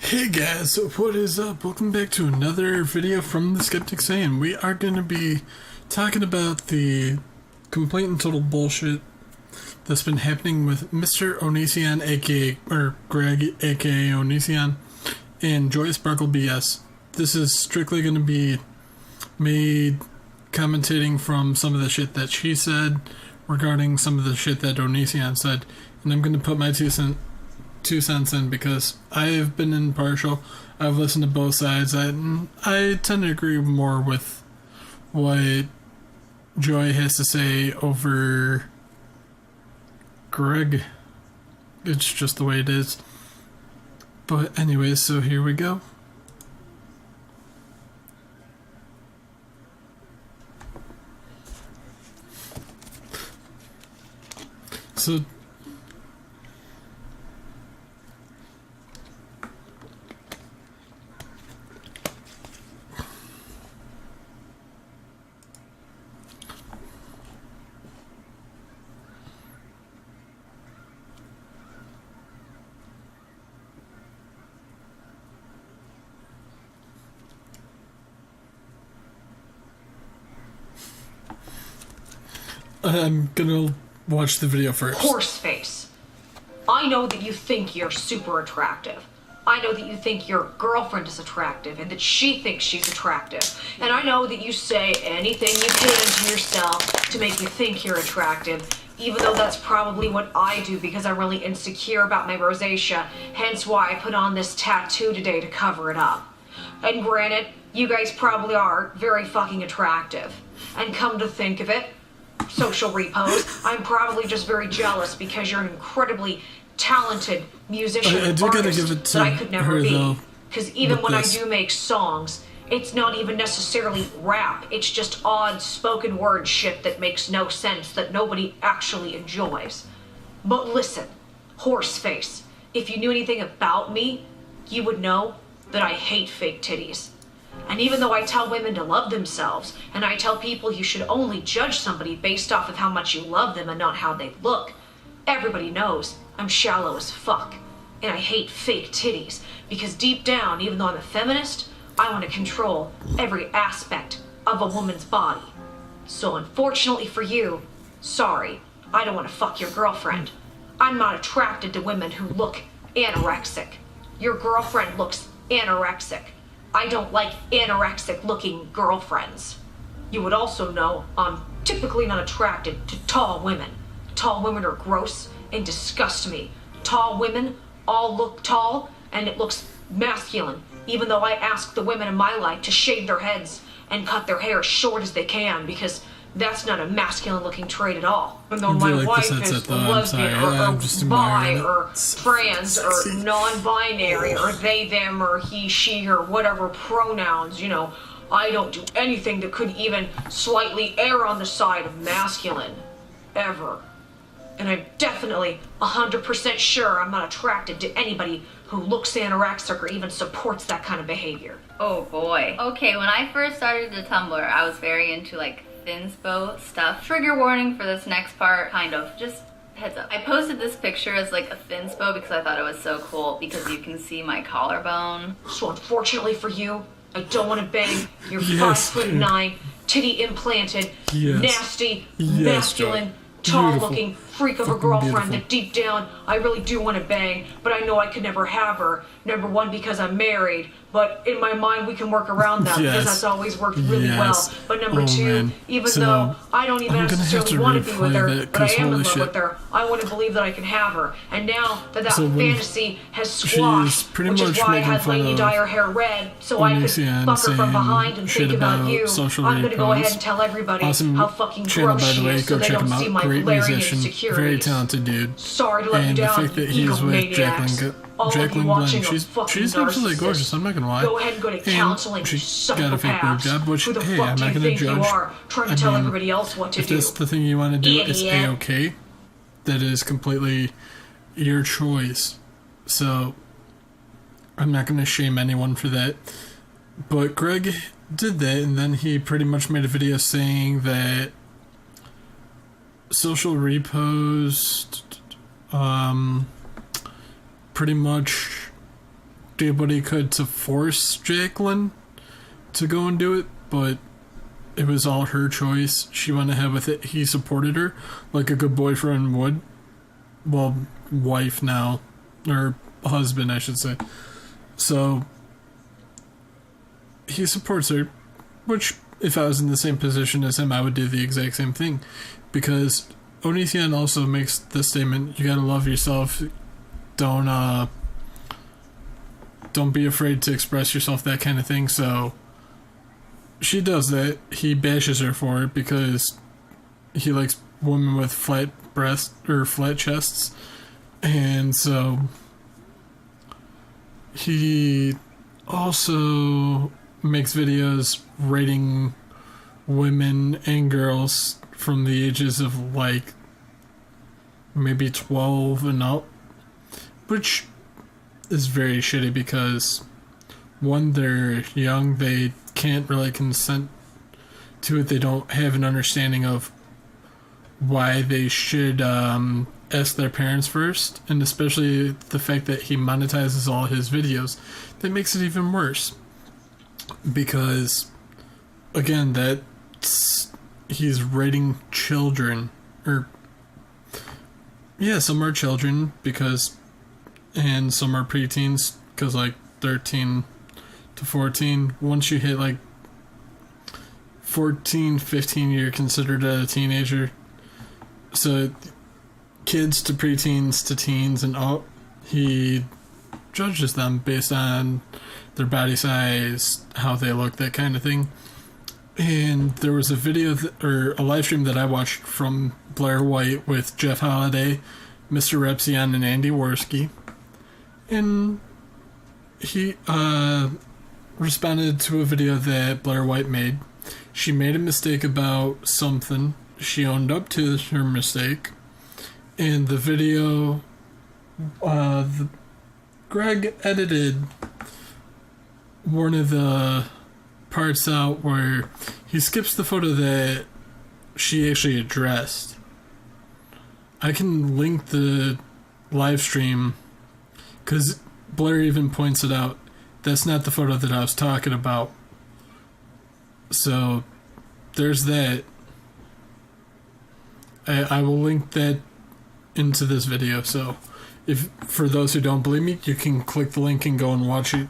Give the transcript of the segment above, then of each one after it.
Hey guys, what is up? Welcome back to another video from the Skeptic, and we are going to be talking about the complete and total bullshit that's been happening with Mr. Onision, aka, or Greg, aka Onision, and Joy Sparkle BS. This is strictly going to be me commentating from some of the shit that she said regarding some of the shit that Onision said, and I'm going to put my two cents in because I've been impartial. I've listened to both sides. I tend to agree more with what Joy has to say over Greg. It's just the way it is. But anyways, so here we go. So I'm gonna watch the video first. Horseface, I know that you think you're super attractive. I know that you think your girlfriend is attractive and that she thinks she's attractive. And I know that you say anything you can to yourself to make you think you're attractive, even though that's probably what I do because I'm really insecure about my rosacea, hence why I put on this tattoo today to cover it up. And granted, you guys probably are very fucking attractive. And come to think of it, social repos, I'm probably just very jealous because you're an incredibly talented musician I do gotta give it to that I could never her, be. though, Because even when this. I do make songs, it's not even necessarily rap. It's just odd spoken word shit that makes no sense that nobody actually enjoys. But listen, Horseface, if you knew anything about me, you would know that I hate fake titties. And even though I tell women to love themselves, and I tell people you should only judge somebody based off of how much you love them and not how they look, everybody knows I'm shallow as fuck. And I hate fake titties, because deep down, even though I'm a feminist, I want to control every aspect of a woman's body. So unfortunately for you, sorry, I don't want to fuck your girlfriend. I'm not attracted to women who look anorexic. Your girlfriend looks anorexic. I don't like anorexic looking girlfriends. You would also know I'm typically not attracted to tall women. Tall women are gross and disgust me. Tall women all look tall and it looks masculine, even though I ask the women in my life to shave their heads and cut their hair as short as they can because that's not a masculine looking trait at all. Even though my like wife this is headset, though. lesbian I'm just bi admiring it. or trans or Sexy. non-binary or they, them or he, she or whatever pronouns, you know, I don't do anything that could even slightly err on the side of masculine. Ever. And I'm definitely 100% sure I'm not attracted to anybody who looks anorexic or even supports that kind of behavior. Oh boy. Okay, when I first started the Tumblr, I was very into like thinspo stuff. Trigger warning for this next part, kind of. Just heads up. I posted this picture as like a thinspo because I thought it was so cool because you can see my collarbone. So unfortunately for you, I don't want to bang your Yes. 5'9", titty implanted, Yes. nasty, Yes, masculine, Joy. tall-looking freak of a Fucking girlfriend beautiful. that deep down I really do want to bang, but I know I could never have her. Number one, because I'm married, but in my mind we can work around that because Yes. that's always worked really Yes. well. But number Oh, two, man. even So, though I don't even I'm gonna have necessarily to want to be with replay her, that, but I 'cause am in holy love shit. with her, I want to believe that I can have her. And now that So when fantasy has squashed, pretty which is much why I making had fun Lady of dye her hair red so I could Onision fuck her from saying behind and shit think about about you, social I'm gonna go ahead repos. and tell everybody Awesome how fucking channel, gross by the she way. is so Go they check don't him see out. my Great glaring musician, very insecurities. talented dude. Sorry to let you And the down, fact that he's with egomaniacs. All of you Jacqueline watching Glenn, are fucking she's absolutely narcissists. gorgeous. I'm not gonna lie. Go ahead and go to counseling, And you she's got a fake boob psychopaths. job, which Who the hey, fuck I'm do not you gonna think judge. you are, trying to I tell mean, everybody else what to if do? that's the thing you want to do, it's Idiot. a-okay. That is completely your choice. So I'm not going to shame anyone for that. But Greg did that, and then he pretty much made a video saying that social repos pretty much did what he could to force Jacqueline to go and do it, but it was all her choice. She went ahead with it. He supported her like a good boyfriend would. Well, wife now, or husband, I should say. So he supports her, which if I was in the same position as him, I would do the exact same thing, because Onision also makes the statement, you gotta love yourself, don't be afraid to express yourself, that kind of thing. So she does that. He bashes her for it because he likes women with flat breasts or flat chests, and so he also makes videos rating women and girls from the ages of like maybe 12 and up, which is very shitty because one, they're young, they can't really consent to it, they don't have an understanding of why they should ask their parents first, and especially the fact that he monetizes all his videos, that makes it even worse, because again, he's rating children, or yeah, some are children because, and some are preteens because like 13 to 14, once you hit like 14, 15, you're considered a teenager. So kids to preteens to teens and up, he judges them based on their body size, how they look, that kind of thing. And there was a video or a live stream that I watched from Blaire White with Jeff Holiday, MrRepzion, and Andy Worski, and he responded to a video that Blaire White made. She made a mistake about something. She owned up to her mistake. And the video, Greg edited one of the parts out where he skips the photo that she actually addressed. I can link the live stream because Blaire even points it out. That's not the photo that I was talking about. So there's that. I will link that into this video, so if for those who don't believe me, you can click the link and go and watch it.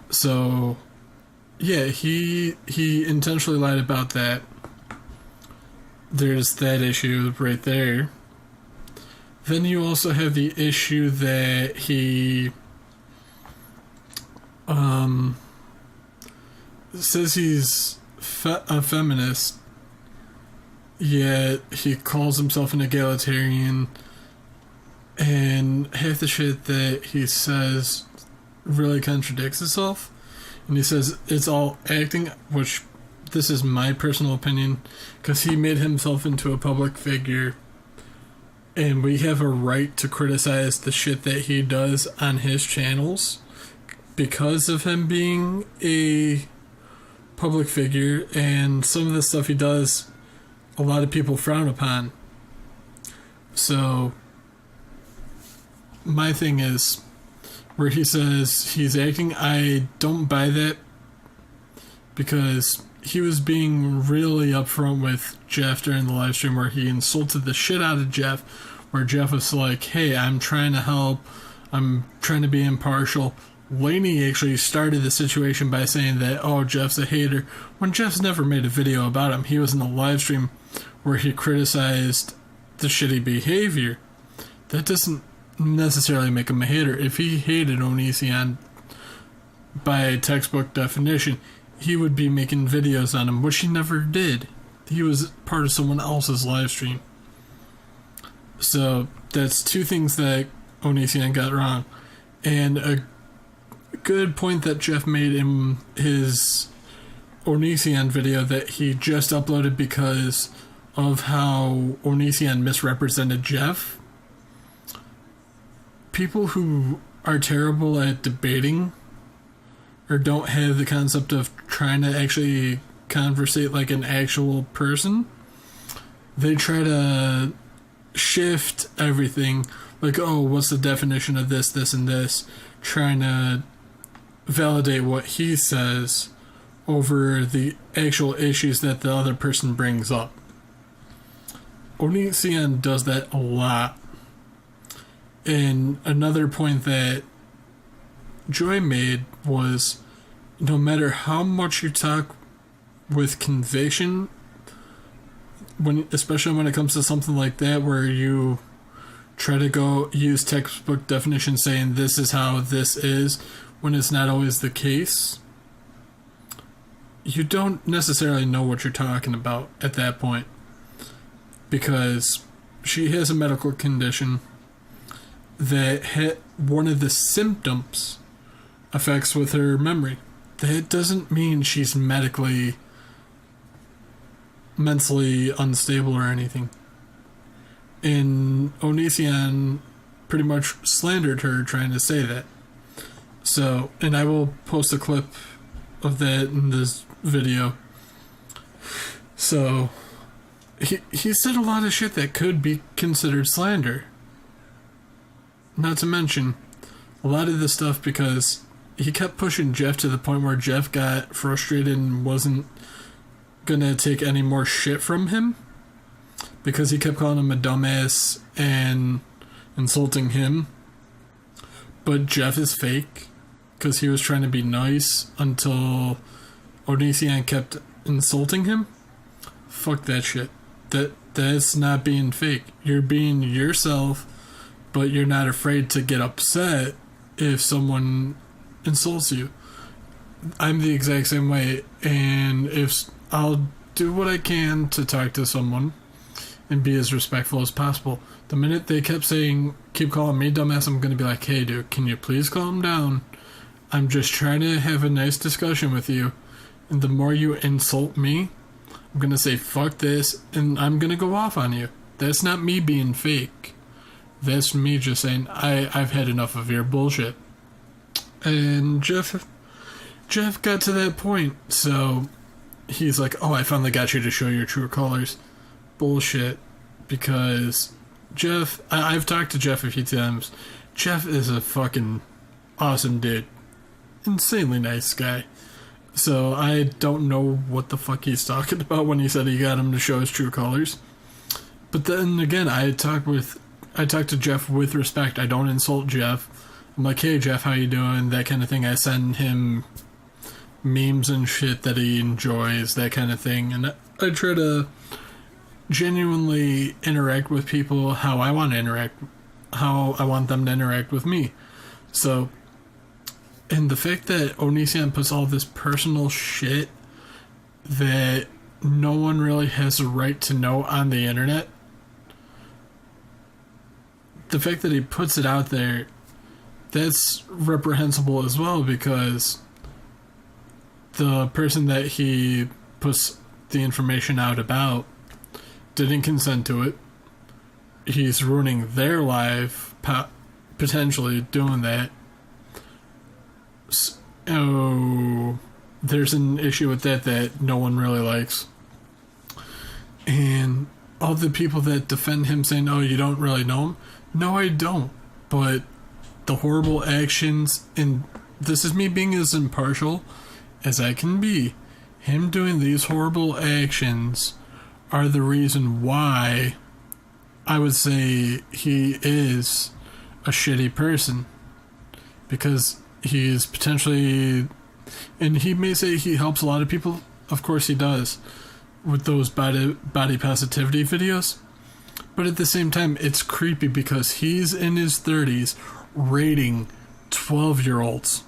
So yeah, he intentionally lied about that. There's that issue right there. Then you also have the issue that he says he's a feminist, yet he calls himself an egalitarian, and half the shit that he says really contradicts itself. And he says it's all acting, which this is my personal opinion, because he made himself into a public figure, and we have a right to criticize the shit that he does on his channels because of him being a public figure, and some of the stuff he does a lot of people frown upon. So my thing is, where he says he's acting, I don't buy that, because he was being really upfront with Jeff during the live stream where he insulted the shit out of Jeff, where Jeff was like, hey, I'm trying to help, I'm trying to be impartial. Lainey actually started the situation by saying that, oh, Jeff's a hater, when Jeff's never made a video about him. He was in the live stream where he criticized the shitty behavior. That doesn't necessarily make him a hater. If he hated Onision by textbook definition, he would be making videos on him, which he never did. He was part of someone else's live stream. So that's two things that Onision got wrong. And a good point that Jeff made in his Onision video that he just uploaded because of how Onision misrepresented Jeff. People who are terrible at debating or don't have the concept of trying to actually conversate like an actual person, they try to shift everything like, oh, what's the definition of this, this, and this, trying to validate what he says over the actual issues that the other person brings up. Onision does that a lot. And another point that Joy made was, no matter how much you talk with conviction, especially when it comes to something like that where you try to go use textbook definition saying this is how this is when it's not always the case, you don't necessarily know what you're talking about at that point, because she has a medical condition that one of the symptoms affects with her memory. That doesn't mean she's mentally unstable or anything. And Onision pretty much slandered her trying to say that. So, and I will post a clip of that in this video. So, he said a lot of shit that could be considered slander. Not to mention, a lot of this stuff because he kept pushing Jeff to the point where Jeff got frustrated and wasn't gonna take any more shit from him, because he kept calling him a dumbass and insulting him. But Jeff is fake, because he was trying to be nice until Onision kept insulting him. Fuck that shit. That's not being fake. You're being yourself, but you're not afraid to get upset if someone insults you. I'm the exact same way, and if I'll do what I can to talk to someone and be as respectful as possible. The minute they keep calling me dumbass, I'm gonna be like, hey dude, can you please calm down? I'm just trying to have a nice discussion with you, and the more you insult me, I'm gonna say fuck this, and I'm gonna go off on you. That's not me being fake. That's me just saying, I've had enough of your bullshit. And Jeff got to that point, so he's like, oh, I finally got you to show your true colors. Bullshit. Because Jeff, I've talked to Jeff a few times. Jeff is a fucking awesome dude. Insanely nice guy. So I don't know what the fuck he's talking about when he said he got him to show his true colors. But then again, I talk to Jeff with respect. I don't insult Jeff. I'm like, hey Jeff, how you doing? That kind of thing. I send him memes and shit that he enjoys, that kind of thing. And I try to genuinely interact with people how I want to interact, how I want them to interact with me. So, and the fact that Onision puts all this personal shit that no one really has a right to know on the internet, the fact that he puts it out there, that's reprehensible as well, because the person that he puts the information out about didn't consent to it. He's ruining their life, potentially doing that. So, there's an issue with that no one really likes. And all the people that defend him saying, oh, you don't really know him? No, I don't. But the horrible actions, and this is me being as impartial as I can be, him doing these horrible actions are the reason why I would say he is a shitty person. Because he is potentially, and he may say he helps a lot of people, of course he does, with those body positivity videos. But at the same time, it's creepy because he's in his 30s rating 12-year-olds.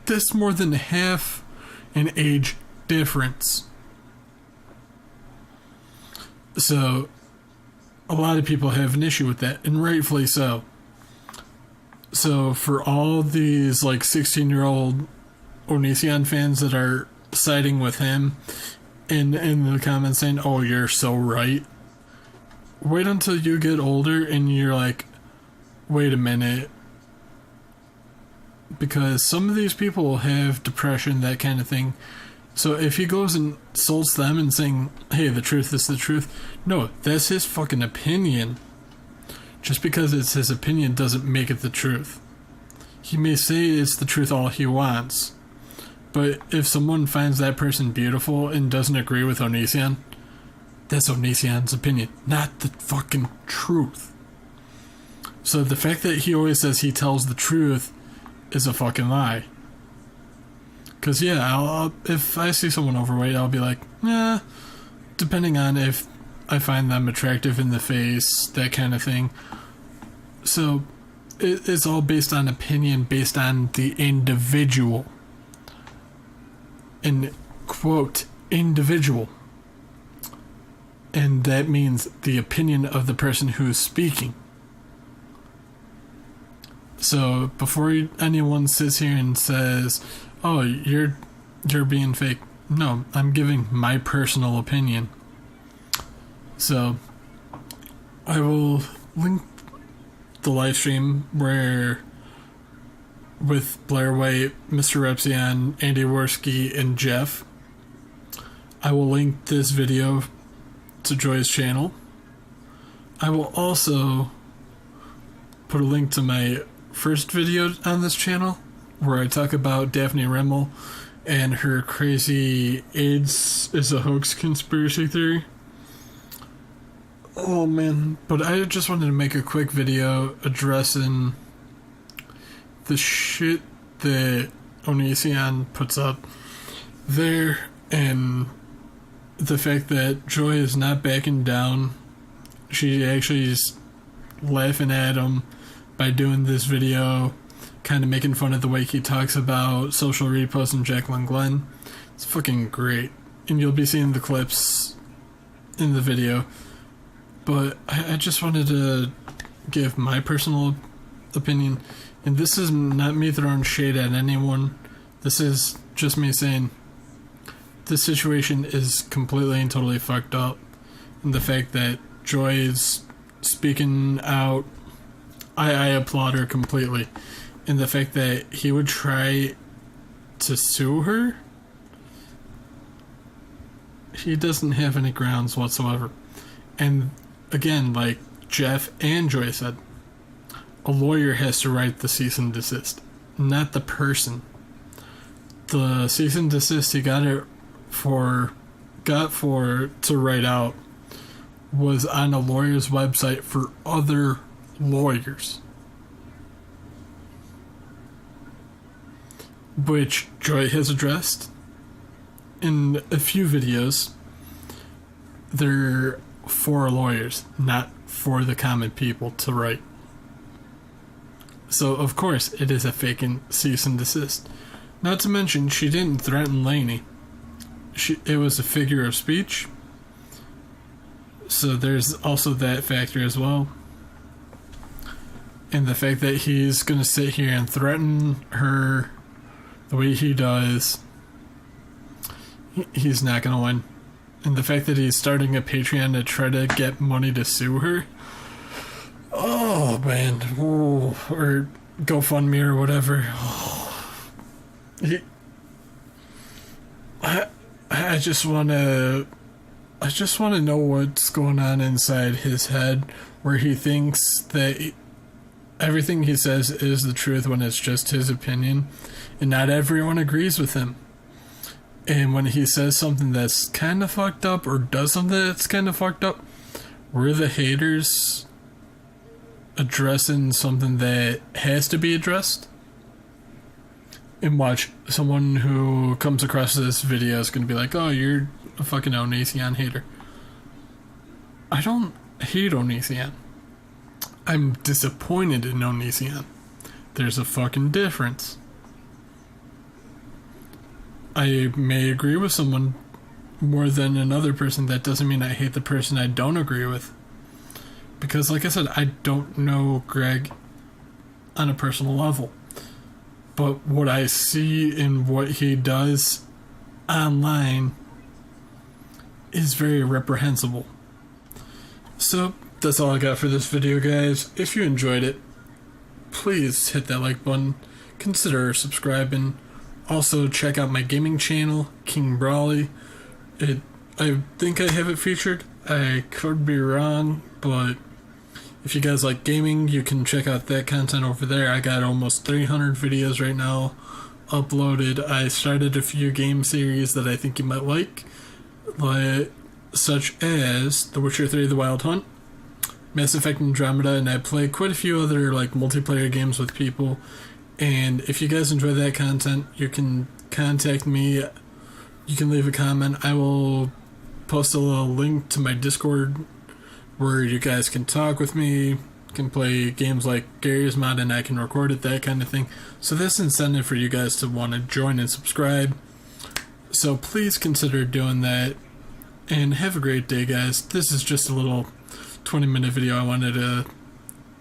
That's more than half an age difference. So, a lot of people have an issue with that, and rightfully so. So, for all these, 16-year-old Onision fans that are siding with him, in the comments saying, oh, you're so right, wait until you get older and you're like, wait a minute, because some of these people have depression, that kind of thing. So if he goes and insults them and saying, hey, the truth is the truth, no, that's his fucking opinion. Just because it's his opinion doesn't make it the truth. He may say it's the truth all he wants, but if someone finds that person beautiful and doesn't agree with Onision, that's Onision's opinion, not the fucking truth. So the fact that he always says he tells the truth is a fucking lie. Because, yeah, if I see someone overweight, I'll be like, depending on if I find them attractive in the face, that kind of thing. So it's all based on opinion, based on the individual. And, quote, individual. And that means the opinion of the person who's speaking. So before anyone sits here and says, oh, you're being fake. No, I'm giving my personal opinion. So I will link the live stream where with Blaire White, MrRepzion, Andy Worski, and Jeff. I will link this video to Joy's channel. I will also put a link to my first video on this channel where I talk about Daphne Rimmel and her crazy AIDS is a hoax conspiracy theory. Oh man, but I just wanted to make a quick video addressing the shit that Onision puts up there and the fact that Joy is not backing down. She actually is laughing at him by doing this video, kind of making fun of the way he talks about social reposts and Jacqueline Glenn. It's fucking great. And you'll be seeing the clips in the video. But I just wanted to give my personal opinion. And this is not me throwing shade at anyone. This is just me saying this situation is completely and totally fucked up. And the fact that Joy is speaking out, I applaud her completely. And the fact that he would try to sue her, he doesn't have any grounds whatsoever. And again, like Jeff and Joy said, a lawyer has to write the cease and desist, not the person. The cease and desist he got for to write out was on a lawyer's website for other lawyers, which Joy has addressed in a few videos. They're for lawyers, not for the common people to write. So of course it is a faking cease and desist. Not to mention she didn't threaten Lainey. It was a figure of speech. So there's also that factor as well. And the fact that he's going to sit here and threaten her the way he does, he's not going to win. And the fact that he's starting a Patreon to try to get money to sue her, oh man, ooh, or GoFundMe or whatever. I just want to know what's going on inside his head, where he thinks that everything he says is the truth when it's just his opinion, and not everyone agrees with him. And when he says something that's kind of fucked up, or does something that's kind of fucked up, we're the haters addressing something that has to be addressed. And watch, someone who comes across this video is going to be like, oh, you're a fucking Onision hater. I don't hate Onision. I'm disappointed in Onision. There's a fucking difference. I may agree with someone more than another person. That doesn't mean I hate the person I don't agree with. Because, like I said, I don't know Greg on a personal level. But what I see in what he does online is very reprehensible. So, that's all I got for this video, guys. If you enjoyed it, please hit that like button. Consider subscribing. Also, check out my gaming channel, King Brawley. I think I have it featured. I could be wrong, but If you guys like gaming, you can check out that content over there. I got almost 300 videos right now uploaded. I started a few game series that I think you might like such as The Witcher 3 The Wild Hunt, Mass Effect Andromeda, and I play quite a few other like multiplayer games with people. And if you guys enjoy that content, you can contact me. You can leave a comment. I will post a little link to my Discord where you guys can talk with me, can play games like Gary's Mod, and I can record it, that kind of thing. So that's incentive for you guys to want to join and subscribe. So please consider doing that. And have a great day, guys. This is just a little 20-minute video. I wanted to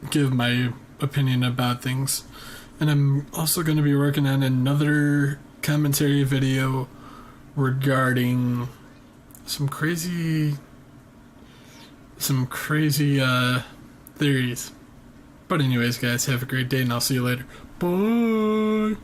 give my opinion about things. And I'm also going to be working on another commentary video regarding some crazy theories. But anyways, guys, have a great day, and I'll see you later. Bye!